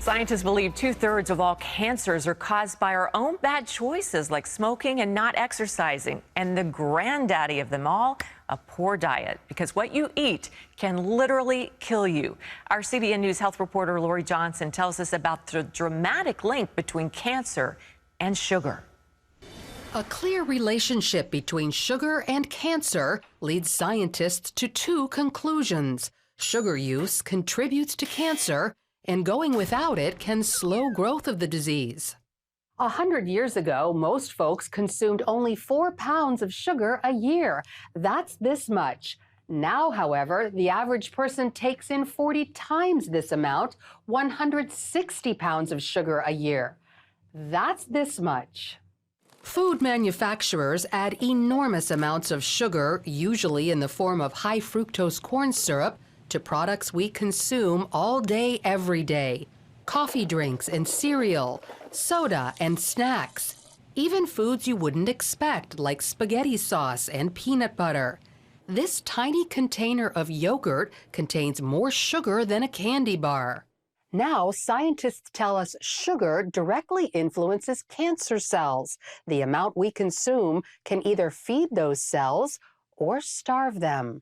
Scientists believe 2/3 of all cancers are caused by our own bad choices, like smoking and not exercising. And the granddaddy of them all, a poor diet, because what you eat can literally kill you. Our CBN News health reporter Lorie Johnson tells us about the dramatic link between cancer and sugar. A clear relationship between sugar and cancer leads scientists to two conclusions. Sugar use contributes to cancer, and going without it can slow growth of the disease. 100 years ago, most folks consumed only 4 pounds of sugar a year. That's this much. Now, however, the average person takes in 40 times this amount, 160 pounds of sugar a year. That's this much. Food manufacturers add enormous amounts of sugar, usually in the form of high fructose corn syrup, to products we consume all day, every day. Coffee drinks and cereal, soda and snacks, even foods you wouldn't expect, like spaghetti sauce and peanut butter. This tiny container of yogurt contains more sugar than a candy bar. Now, scientists tell us sugar directly influences cancer cells. The amount we consume can either feed those cells or starve them.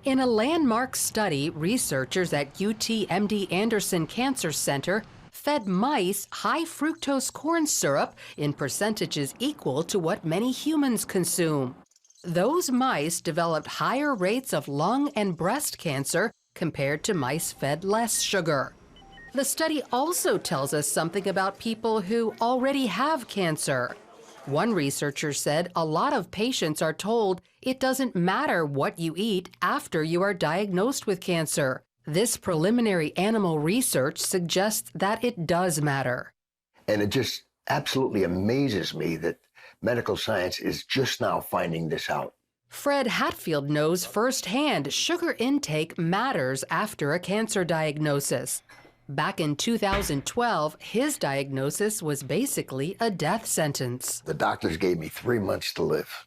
In a landmark study, researchers at UT-MD Anderson Cancer Center fed mice high fructose corn syrup in percentages equal to what many humans consume. Those mice developed higher rates of lung and breast cancer compared to mice fed less sugar. The study also tells us something about people who already have cancer. One researcher said a lot of patients are told it doesn't matter what you eat after you are diagnosed with cancer. This preliminary animal research suggests that it does matter. And it just absolutely amazes me that medical science is just now finding this out. Fred Hatfield knows firsthand sugar intake matters after a cancer diagnosis. Back in 2012, his diagnosis was basically a death sentence. The doctors gave me 3 months to live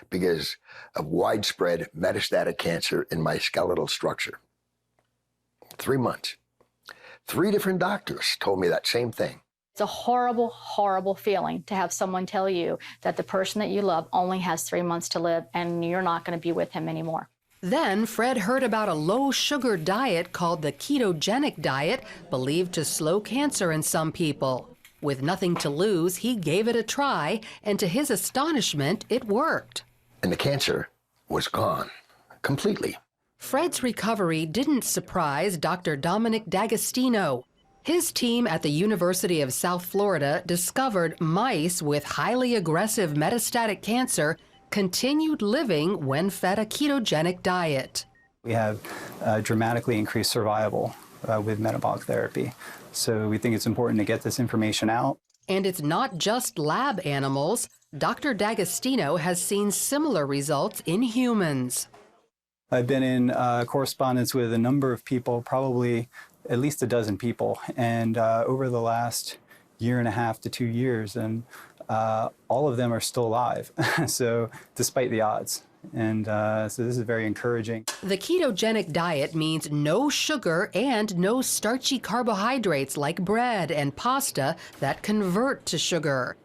because of widespread metastatic cancer in my skeletal structure. 3 months. 3 different doctors told me that same thing. It's a horrible, horrible feeling to have someone tell you that the person that you love only has 3 months to live and you're not going to be with him anymore. Then Fred heard about a low-sugar diet called the ketogenic diet, believed to slow cancer in some people. With nothing to lose, he gave it a try, and to his astonishment, it worked. And the cancer was gone completely. Fred's recovery didn't surprise Dr. Dominic D'Agostino. His team at the University of South Florida discovered mice with highly aggressive metastatic cancer continued living when fed a ketogenic diet. We have dramatically increased survival with metabolic therapy. So we think it's important to get this information out. And it's not just lab animals. Dr. D'Agostino has seen similar results in humans. I've been in correspondence with a number of people, probably at least a dozen people, and over the last 1.5 to 2 years, and all of them are still alive, so despite the odds. And so this is very encouraging. The ketogenic diet means no sugar and no starchy carbohydrates like bread and pasta that convert to sugar.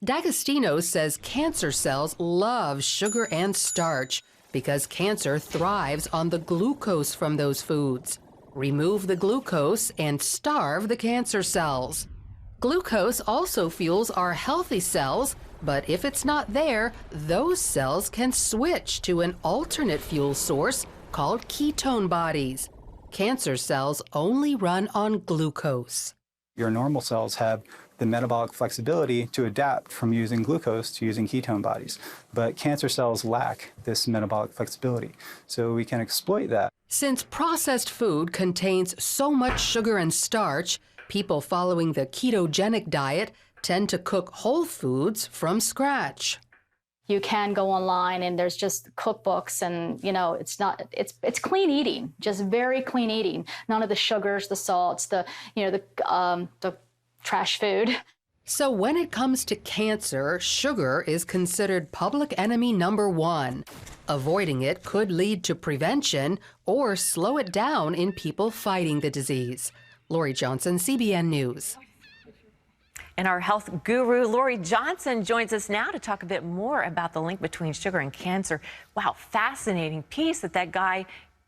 D'Agostino says cancer cells love sugar and starch because cancer thrives on the glucose from those foods. Remove the glucose and starve the cancer cells. Glucose also fuels our healthy cells, but if it's not there, those cells can switch to an alternate fuel source called ketone bodies. Cancer cells only run on glucose. Your normal cells have the metabolic flexibility to adapt from using glucose to using ketone bodies, but cancer cells lack this metabolic flexibility, so we can exploit that. Since processed food contains so much sugar and starch, people following the ketogenic diet tend to cook whole foods from scratch. You can go online and there's just cookbooks and, you know, it's clean eating, just very clean eating. None of the sugars, the salts, the trash food. So when it comes to cancer, sugar is considered public enemy number 1. Avoiding it could lead to prevention or slow it down in people fighting the disease. Lorie Johnson, CBN News. And our health guru, Lorie Johnson, joins us now to talk a bit more about the link between sugar and cancer. Wow, fascinating piece that guy,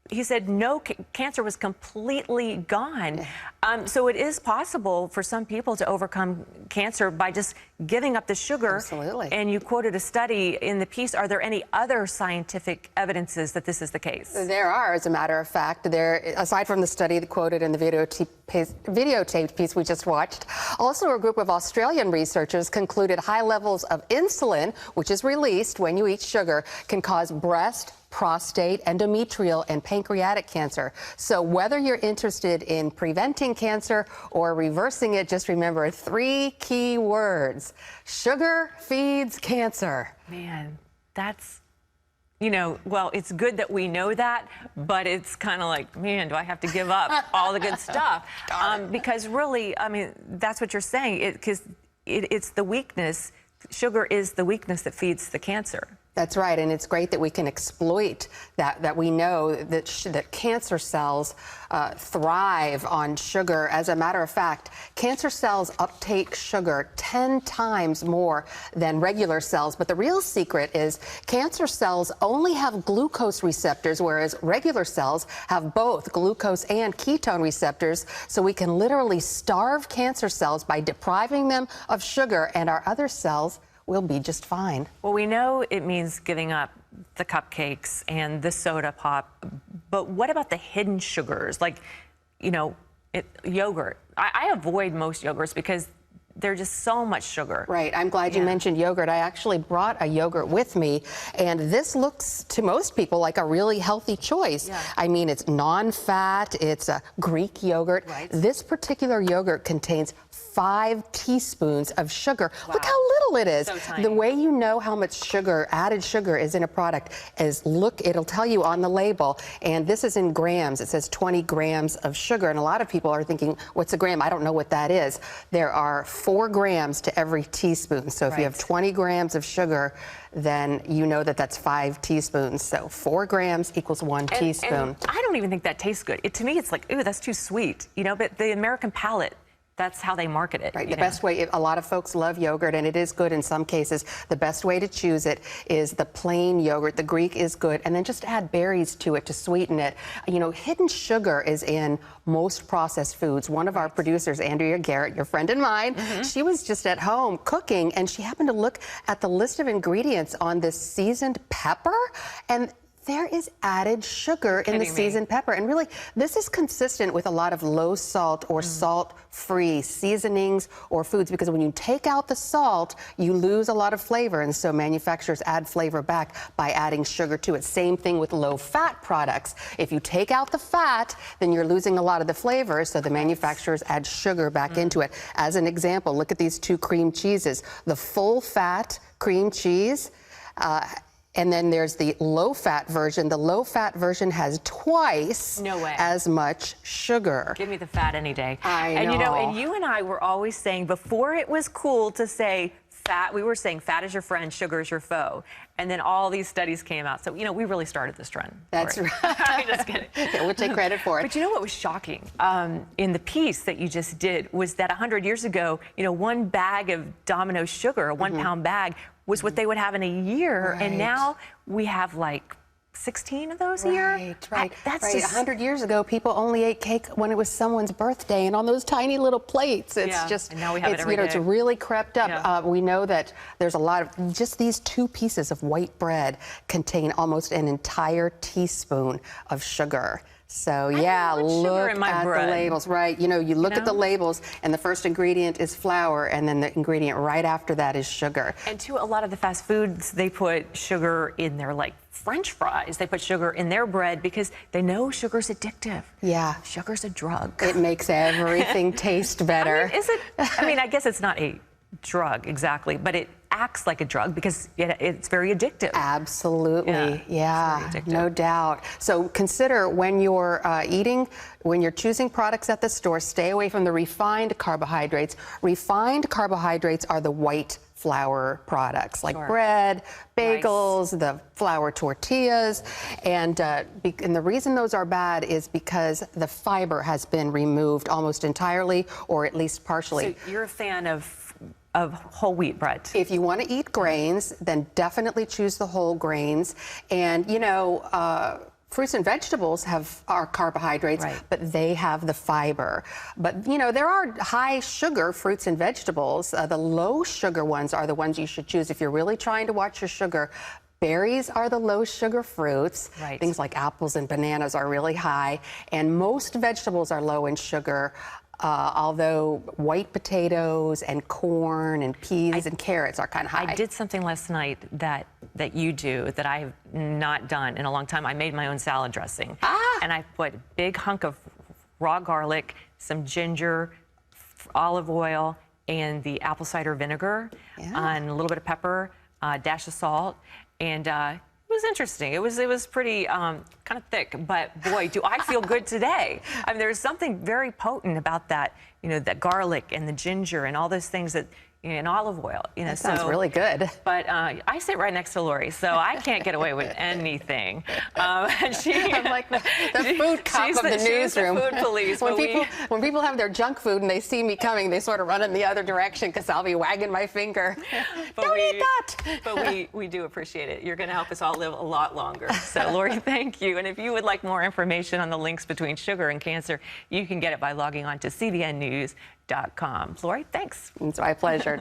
he said no, cancer was completely gone. So it is possible for some people to overcome cancer by just giving up the sugar. Absolutely. And you quoted a study in the piece. Are there any other scientific evidences that this is the case? There are, as a matter of fact. Aside from the study quoted in the videotaped piece we just watched, also a group of Australian researchers concluded high levels of insulin, which is released when you eat sugar, can cause breast, prostate, endometrial, and pancreatic cancer. So whether you're interested in preventing cancer or reversing it, just remember 3 key words. Sugar feeds cancer. Man, that's, well, it's good that we know that, but it's kind of like, man, do I have to give up all the good stuff? Because really, I mean, that's what you're saying, because it's the weakness. Sugar is the weakness that feeds the cancer. That's right, and it's great that we can exploit that we know that cancer cells thrive on sugar. As a matter of fact, cancer cells uptake sugar 10 times more than regular cells. But the real secret is cancer cells only have glucose receptors, whereas regular cells have both glucose and ketone receptors. So we can literally starve cancer cells by depriving them of sugar, and our other cells will be just fine. Well, we know it means giving up the cupcakes and the soda pop, but what about the hidden sugars? Like, yogurt. I avoid most yogurts because they're just so much sugar. Right. I'm glad you mentioned yogurt. I actually brought a yogurt with me, and this looks to most people like a really healthy choice. Yeah. I mean, it's non-fat. It's a Greek yogurt. Right. This particular yogurt contains 5 teaspoons of sugar. Wow. Look how little it is. So tiny. The way you know how much sugar, added sugar, is in a product is it'll tell you on the label, and this is in grams. It says 20 grams of sugar, and a lot of people are thinking, what's a gram? I don't know what that is. There are 4 grams to every teaspoon. So if you have 20 grams of sugar, then you know that that's 5 teaspoons. So 4 grams equals 1 teaspoon. And I don't even think that tastes good. To me, it's like, ooh, that's too sweet. But the American palate, that's how they market it. Right. The best way, a lot of folks love yogurt, and it is good in some cases. The best way to choose it is the plain yogurt. The Greek is good, and then just add berries to it to sweeten it. Hidden sugar is in most processed foods. One of our producers, Andrea Garrett, your friend and mine, she was just at home cooking, and she happened to look at the list of ingredients on this seasoned pepper, and there is added sugar in the seasoned pepper. And really, this is consistent with a lot of low salt or salt-free seasonings or foods, because when you take out the salt, you lose a lot of flavor. And so manufacturers add flavor back by adding sugar to it. Same thing with low-fat products. If you take out the fat, then you're losing a lot of the flavor. So the manufacturers add sugar back into it. As an example, look at these 2 cream cheeses. The full-fat cream cheese, and then there's the low-fat version. The low-fat version has twice as much sugar. Give me the fat any day. I know. And you and I were always saying, before it was cool to say fat, we were saying fat is your friend, sugar is your foe. And then all these studies came out. So, we really started this trend. That's right. I'm just kidding. Yeah, we'll take credit for it. But what was shocking in the piece that you just did was that 100 years ago, 1 bag of Domino's sugar, a 1-pound bag, was what they would have in a year. Right. And now we have like 16 of those a year? Right. That's just 100 years ago, people only ate cake when it was someone's birthday, and on those tiny little plates. It's just, and now we have it every day. It's really crept up. Yeah. We know that there's a lot of, just these 2 pieces of white bread contain almost an entire teaspoon of sugar. So look at the labels, right? You look at the labels, and the first ingredient is flour, and then the ingredient right after that is sugar. And a lot of the fast foods, they put sugar in their French fries. They put sugar in their bread because they know sugar's addictive. Yeah. Sugar's a drug. It makes everything taste better. I guess it's not a drug exactly, but it acts like a drug because it's very addictive. Absolutely. Yeah, addictive. No doubt. So consider when you're when you're choosing products at the store, stay away from the refined carbohydrates. Refined carbohydrates are the white flour products like bread, bagels, the flour tortillas. And the reason those are bad is because the fiber has been removed almost entirely, or at least partially. So you're a fan of whole wheat bread? If you want to eat grains, then definitely choose the whole grains. And, you know, fruits and vegetables are carbohydrates, but they have the fiber. But, you know, there are high sugar fruits and vegetables. The low sugar ones are the ones you should choose if you're really trying to watch your sugar. Berries are the low sugar fruits. Things like apples and bananas are really high. And most vegetables are low in sugar. Although white potatoes and corn and peas and carrots are kind of high. I did something last night that you do that I have not done in a long time. I made my own salad dressing. And I put a big hunk of raw garlic, some ginger, olive oil, and the apple cider vinegar, and a little bit of pepper, a dash of salt, and it was interesting. It was pretty kind of thick, but boy, do I feel good today. I mean, there's something very potent about that, you know, that garlic and the ginger and all those things that, and olive oil, you know. That sounds really good. But I sit right next to Lorie, so I can't get away with anything. I'm like the food cop of the newsroom. She's the food police. When people have their junk food and they see me coming, they sort of run in the other direction because I'll be wagging my finger. Don't eat that. But we do appreciate it. You're going to help us all live a lot longer. So, Lorie, thank you. And if you would like more information on the links between sugar and cancer, you can get it by logging on to cbnnews.com. Lorie, thanks. It's my pleasure.